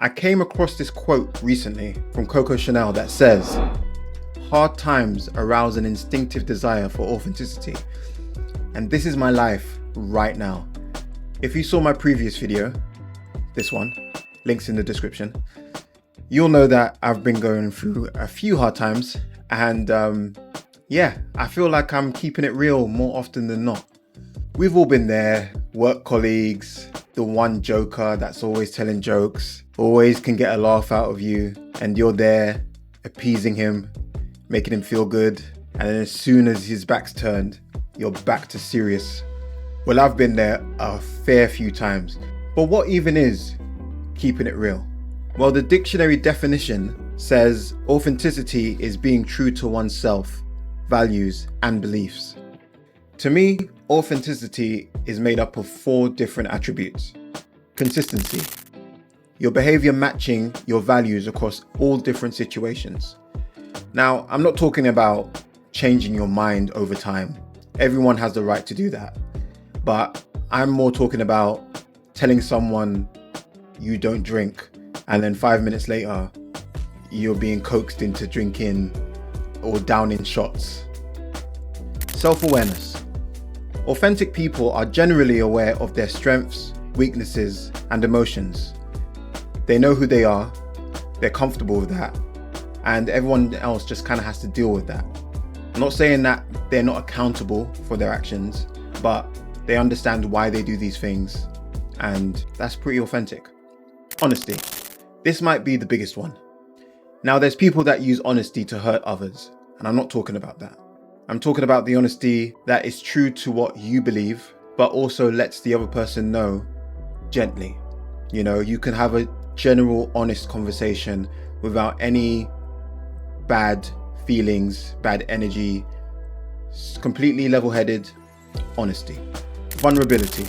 I came across this quote recently from Coco Chanel that says, "Hard times arouse an instinctive desire for authenticity." And this is my life right now. If you saw my previous video, this one, links in the description, you'll know that I've been going through a few hard times, and I feel like I'm keeping it real more often than not. We've all been there, work colleagues, the one joker that's always telling jokes, always can get a laugh out of you, and you're there appeasing him, making him feel good, and then as soon as his back's turned, you're back to serious. Well, I've been there a fair few times. But what even is keeping it real? Well, the dictionary definition says authenticity is being true to oneself, values, and beliefs. To me, authenticity is made up of 4 different attributes. Consistency. Your behavior matching your values across all different situations. Now, I'm not talking about changing your mind over time. Everyone has the right to do that. But I'm more talking about telling someone you don't drink, and then 5 minutes later, you're being coaxed into drinking or downing shots. Self-awareness. Authentic people are generally aware of their strengths, weaknesses, and emotions. They know who they are, they're comfortable with that, and everyone else just kind of has to deal with that. I'm not saying that they're not accountable for their actions, but they understand why they do these things, and that's pretty authentic. Honesty. This might be the biggest one. Now, there's people that use honesty to hurt others, and I'm not talking about that. I'm talking about the honesty that is true to what you believe, but also lets the other person know gently. You know, you can have a general, honest conversation without any bad feelings, bad energy, completely level-headed honesty. Vulnerability.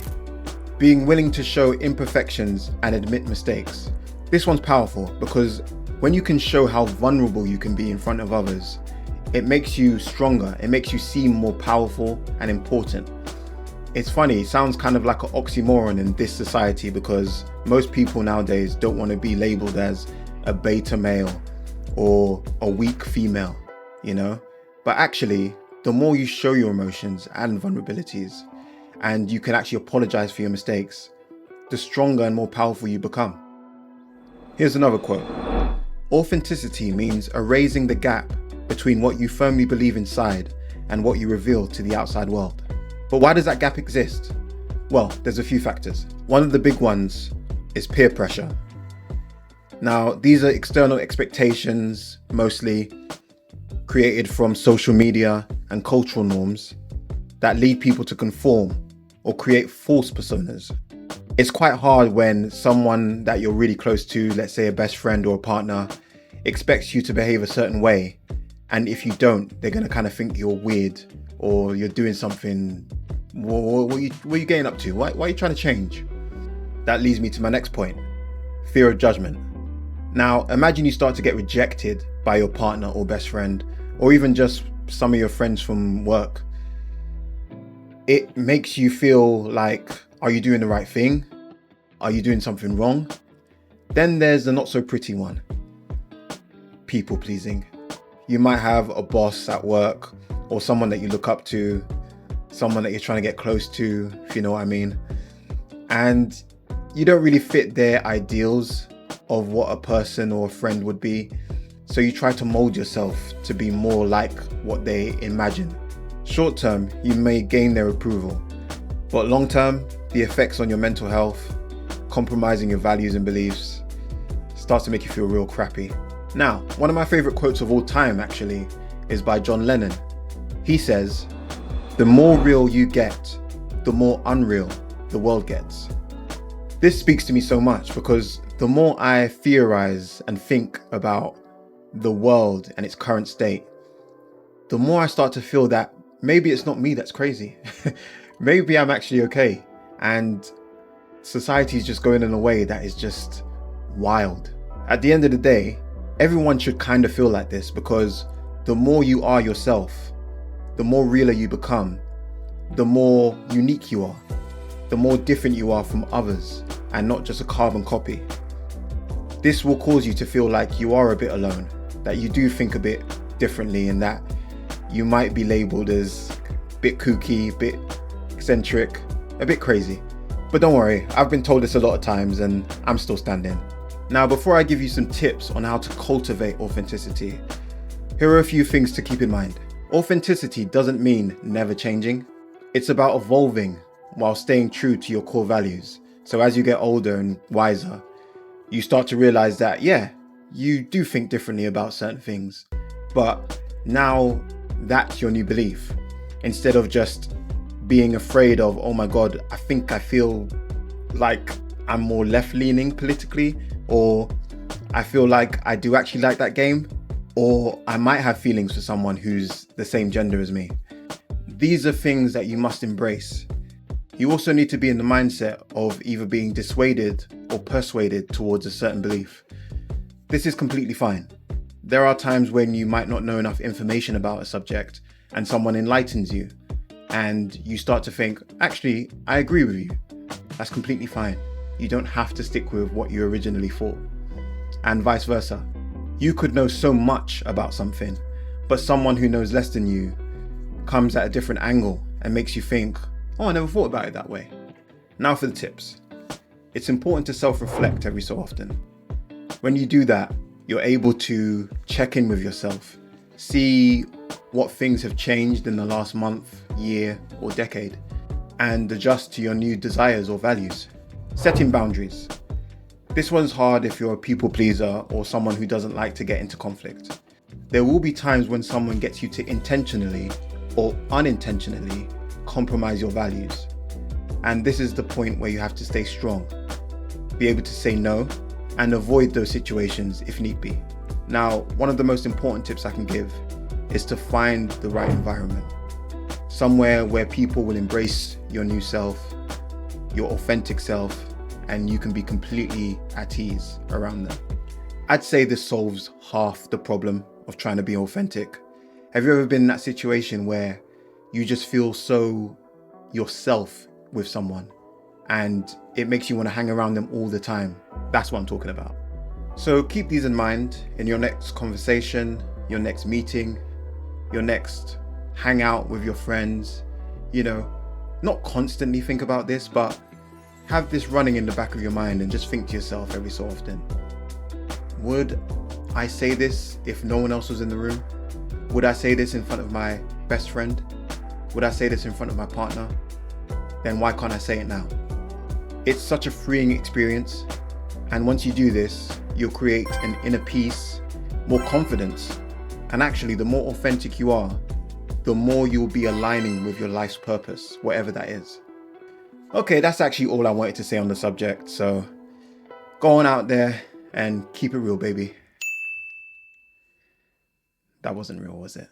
Being willing to show imperfections and admit mistakes. This one's powerful because when you can show how vulnerable you can be in front of others, it makes you stronger. It makes you seem more powerful and important. It's funny, it sounds kind of like an oxymoron in this society because most people nowadays don't want to be labeled as a beta male or a weak female, you know? But actually, the more you show your emotions and vulnerabilities, and you can actually apologize for your mistakes, the stronger and more powerful you become. Here's another quote. Authenticity means erasing the gap between what you firmly believe inside and what you reveal to the outside world. But why does that gap exist? Well, there's a few factors. One of the big ones is peer pressure. Now, these are external expectations, mostly created from social media and cultural norms that lead people to conform or create false personas. It's quite hard when someone that you're really close to, let's say a best friend or a partner, expects you to behave a certain way. And if you don't, they're going to kind of think you're weird or you're doing something. What are you getting up to? Why are you trying to change? That leads me to my next point. Fear of judgment. Now, imagine you start to get rejected by your partner or best friend, or even just some of your friends from work. It makes you feel like, are you doing the right thing? Are you doing something wrong? Then there's the not so pretty one. People pleasing. You might have a boss at work or someone that you look up to, someone that you're trying to get close to, if you know what I mean. And you don't really fit their ideals of what a person or a friend would be. So you try to mold yourself to be more like what they imagine. Short term, you may gain their approval, but long term, the effects on your mental health, compromising your values and beliefs, starts to make you feel real crappy. Now, one of my favorite quotes of all time actually is by John Lennon. He says, "The more real you get, the more unreal the world gets." This speaks to me so much because the more I theorize and think about the world and its current state, the more I start to feel that maybe it's not me that's crazy. Maybe I'm actually okay. And society is just going in a way that is just wild. At the end of the day, everyone should kind of feel like this because the more you are yourself, the more realer you become, the more unique you are, the more different you are from others and not just a carbon copy. This will cause you to feel like you are a bit alone, that you do think a bit differently, and that you might be labeled as a bit kooky, a bit eccentric, a bit crazy. But don't worry, I've been told this a lot of times and I'm still standing. Now, before I give you some tips on how to cultivate authenticity, here are a few things to keep in mind. Authenticity doesn't mean never changing. It's about evolving while staying true to your core values. So as you get older and wiser, you start to realize that, yeah, you do think differently about certain things, but now that's your new belief. Instead of just being afraid of, oh my God, I feel like I'm more left-leaning politically, or I feel like I do actually like that game, or I might have feelings for someone who's the same gender as me. These are things that you must embrace. You also need to be in the mindset of either being dissuaded or persuaded towards a certain belief. This is completely fine. There are times when you might not know enough information about a subject and someone enlightens you and you start to think, actually, I agree with you. That's completely fine. You don't have to stick with what you originally thought. And vice versa. You could know so much about something, but someone who knows less than you comes at a different angle and makes you think, oh, I never thought about it that way. Now for the tips. It's important to self-reflect every so often. When you do that, you're able to check in with yourself, see what things have changed in the last month, year, or decade, and adjust to your new desires or values. Setting boundaries. This one's hard if you're a people pleaser or someone who doesn't like to get into conflict. There will be times when someone gets you to intentionally or unintentionally compromise your values. And this is the point where you have to stay strong, be able to say no, and avoid those situations if need be. Now, one of the most important tips I can give is to find the right environment. Somewhere where people will embrace your new self, your authentic self, and you can be completely at ease around them. I'd say this solves half the problem of trying to be authentic. Have you ever been in that situation where you just feel so yourself with someone and it makes you want to hang around them all the time? That's what I'm talking about. So keep these in mind in your next conversation, your next meeting, your next hangout with your friends. Not constantly think about this, but have this running in the back of your mind and just think to yourself every so often, would I say this if no one else was in the room? Would I say this in front of my best friend? Would I say this in front of my partner? Then why can't I say it now? It's such a freeing experience. And once you do this, you'll create an inner peace, more confidence. And actually, the more authentic you are, the more you'll be aligning with your life's purpose, whatever that is. Okay, that's actually all I wanted to say on the subject. So go on out there and keep it real, baby. That wasn't real, was it?